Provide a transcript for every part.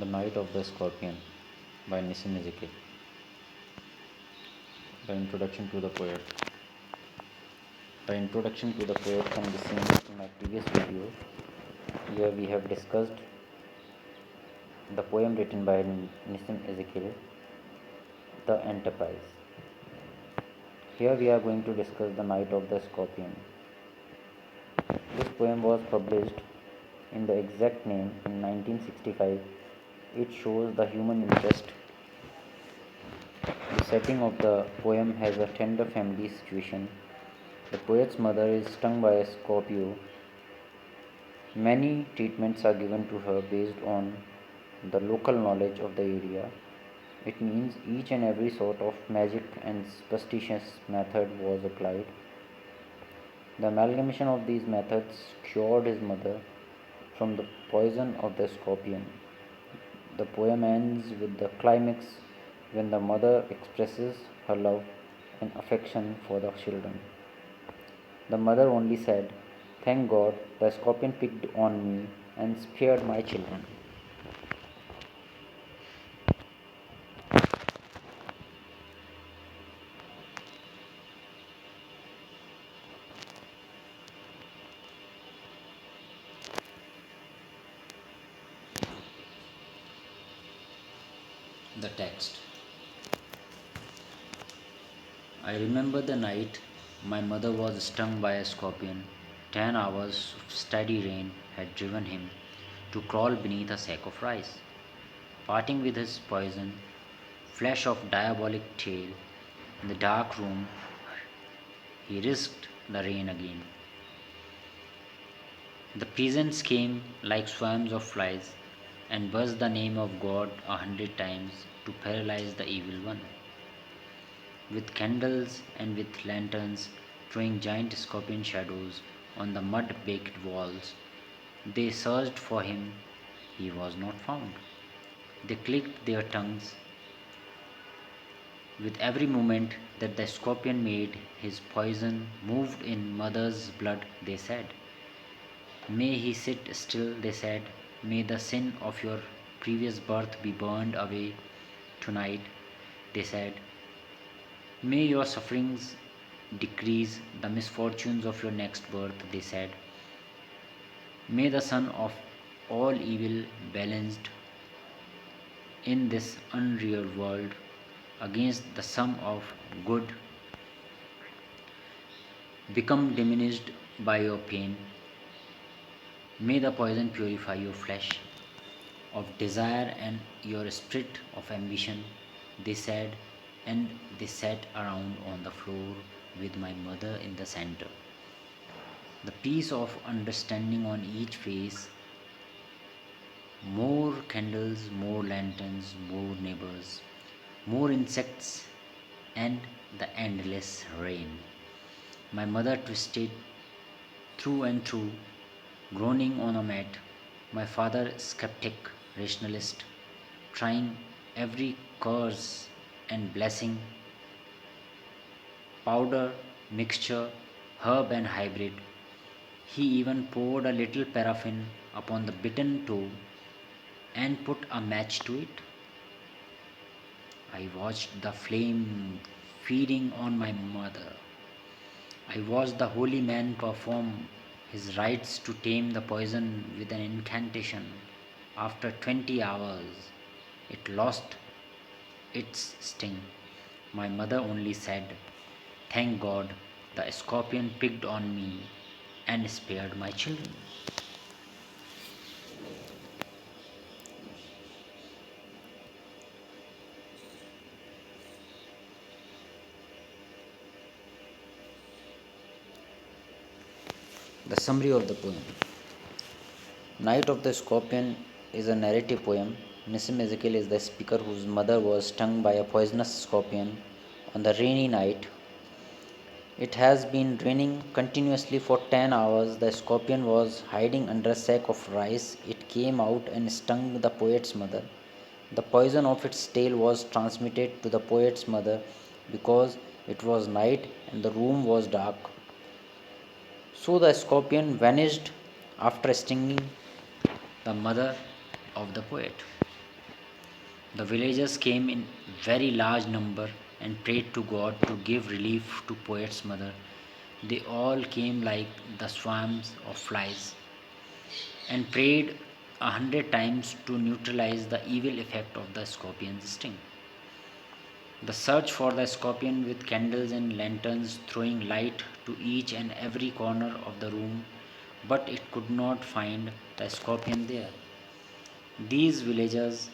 The Night of the Scorpion by Nissim Ezekiel. The introduction to the poet. The introduction to the poet can be seen in my previous video. Here we have discussed the poem written by Nissim Ezekiel, The Enterprise. Here we are going to discuss The Night of the Scorpion. This poem was published in the exact name in 1965. It shows the human interest. The setting of the poem has a tender family situation. The poet's mother is stung by a scorpio. Many treatments are given to her based on the local knowledge of the area. It means each and every sort of magic and superstitious method was applied. The amalgamation of these methods cured his mother from the poison of the scorpion. The poem ends with the climax when the mother expresses her love and affection for the children. The mother only said, "Thank God, the scorpion picked on me and spared my children." The text. I remember the night my mother was stung by a scorpion. 10 hours of steady rain had driven him to crawl beneath a sack of rice. Parting with his poison, flesh of diabolic tail, in the dark room, he risked the rain again. The peasants came like swarms of flies and buzzed the name of God 100 times to paralyze the evil one. With candles and with lanterns throwing giant scorpion shadows on the mud baked walls, they searched for him. He was not found. They clicked their tongues. With every movement that the scorpion made, his poison moved in mother's blood, they said. May he sit still, they said. May the sin of your previous birth be burned away tonight, they said. May your sufferings decrease the misfortunes of your next birth, they said. May the sun of all evil balanced in this unreal world against the sum of good become diminished by your pain. May the poison purify your flesh of desire and your spirit of ambition, they said, and they sat around on the floor with my mother in the center. The peace of understanding on each face, more candles, more lanterns, more neighbors, more insects, and the endless rain. My mother twisted through and through, groaning on a mat. My father, skeptic, rationalist, trying every curse and blessing, powder, mixture, herb, and hybrid. He even poured a little paraffin upon the bitten toe and put a match to it. I watched the flame feeding on my mother. I watched the holy man perform his rites to tame the poison with an incantation. After 20 hours, it lost its sting. My mother only said, "Thank God, the scorpion picked on me and spared my children." The summary of the poem. Night of the Scorpion is a narrative poem. Nissim Ezekiel is the speaker whose mother was stung by a poisonous scorpion on the rainy night. It has been raining continuously for 10 hours. The scorpion was hiding under a sack of rice. It came out and stung the poet's mother. The poison of its tail was transmitted to the poet's mother because it was night and the room was dark. So the scorpion vanished after stinging the mother of the poet. The villagers came in very large number and prayed to God to give relief to poet's mother. They all came like the swarms of flies and prayed 100 times to neutralize the evil effect of the scorpion's sting. The search for the scorpion with candles and lanterns throwing light to each and every corner of the room, but it could not find the scorpion there. These villagers,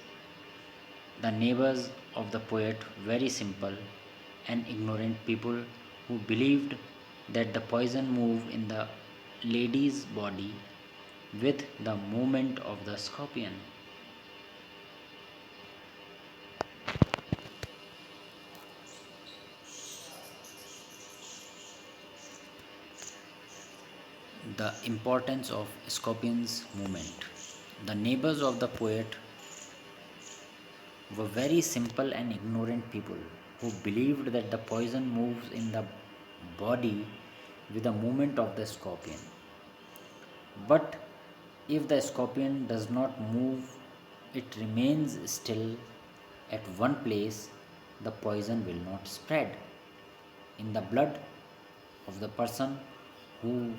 the neighbors of the poet, very simple and ignorant people who believed that the poison moved in the lady's body with the movement of the scorpion. The importance of scorpion's movement. The neighbors of the poet were very simple and ignorant people who believed that the poison moves in the body with the movement of the scorpion. But if the scorpion does not move, it remains still at one place, the poison will not spread in the blood of the person who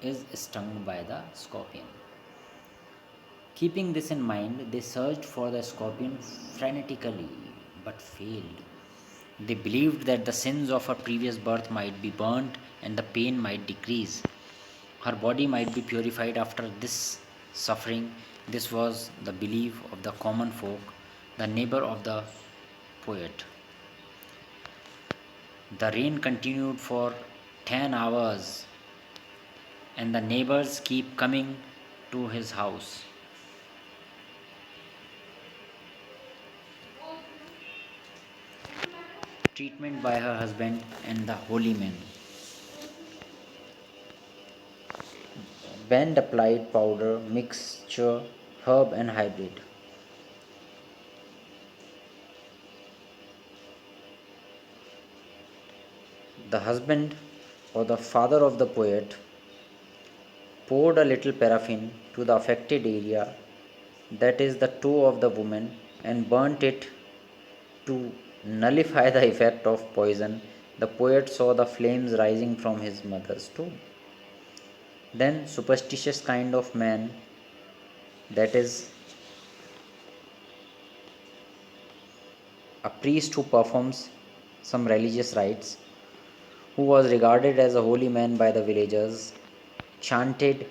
is stung by the scorpion. Keeping this in mind, they searched for the scorpion frenetically but failed. They believed that the sins of her previous birth might be burnt and the pain might decrease. Her body might be purified after this suffering. This was the belief of the common folk, the neighbor of the poet. The rain continued for 10 hours, and the neighbors keep coming to his house. Treatment by her husband and the holy men. Band applied powder, mixture, herb, and hybrid. The husband or the father of the poet poured a little paraffin to the affected area, that is the toe of the woman, and burnt it to nullify the effect of poison. The poet saw the flames rising from his mother's toe. Then, superstitious kind of man, that is a priest who performs some religious rites, who was regarded as a holy man by the villagers, chanted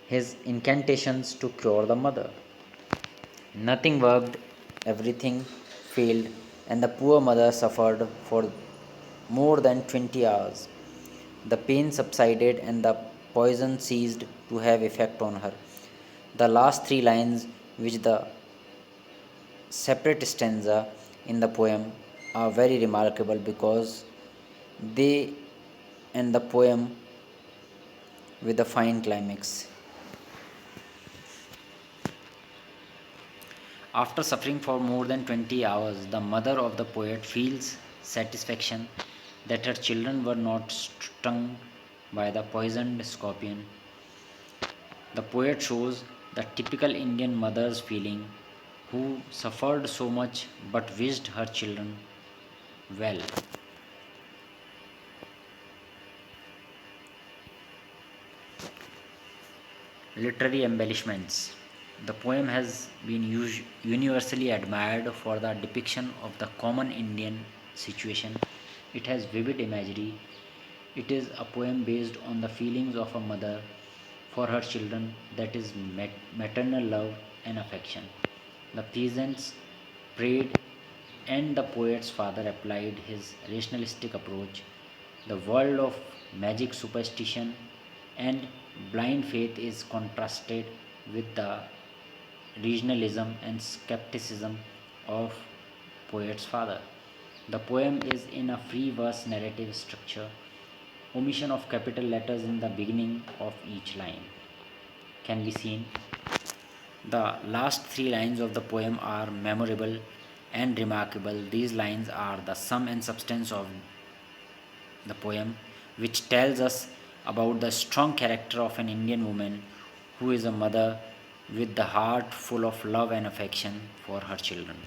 his incantations to cure the mother. Nothing worked, everything failed, and the poor mother suffered for more than 20 hours. The pain subsided and the poison ceased to have effect on her. The last three lines, which the separate stanza in the poem, are very remarkable because they end the poem with a fine climax. After suffering for more than 20 hours, the mother of the poet feels satisfaction that her children were not stung by the poisoned scorpion. The poet shows the typical Indian mother's feeling who suffered so much but wished her children well. Literary embellishments. The poem has been universally admired for the depiction of the common Indian situation. It has vivid imagery. It is a poem based on the feelings of a mother for her children, that is, maternal love and affection. The peasants prayed, and the poet's father applied his rationalistic approach. The world of magic, superstition, and blind faith is contrasted with the regionalism and skepticism of poet's father. The poem is in a free verse narrative structure, omission of capital letters in the beginning of each line can be seen. The last three lines of the poem are memorable and remarkable. These lines are the sum and substance of the poem, which tells us about the strong character of an Indian woman who is a mother with the heart full of love and affection for her children.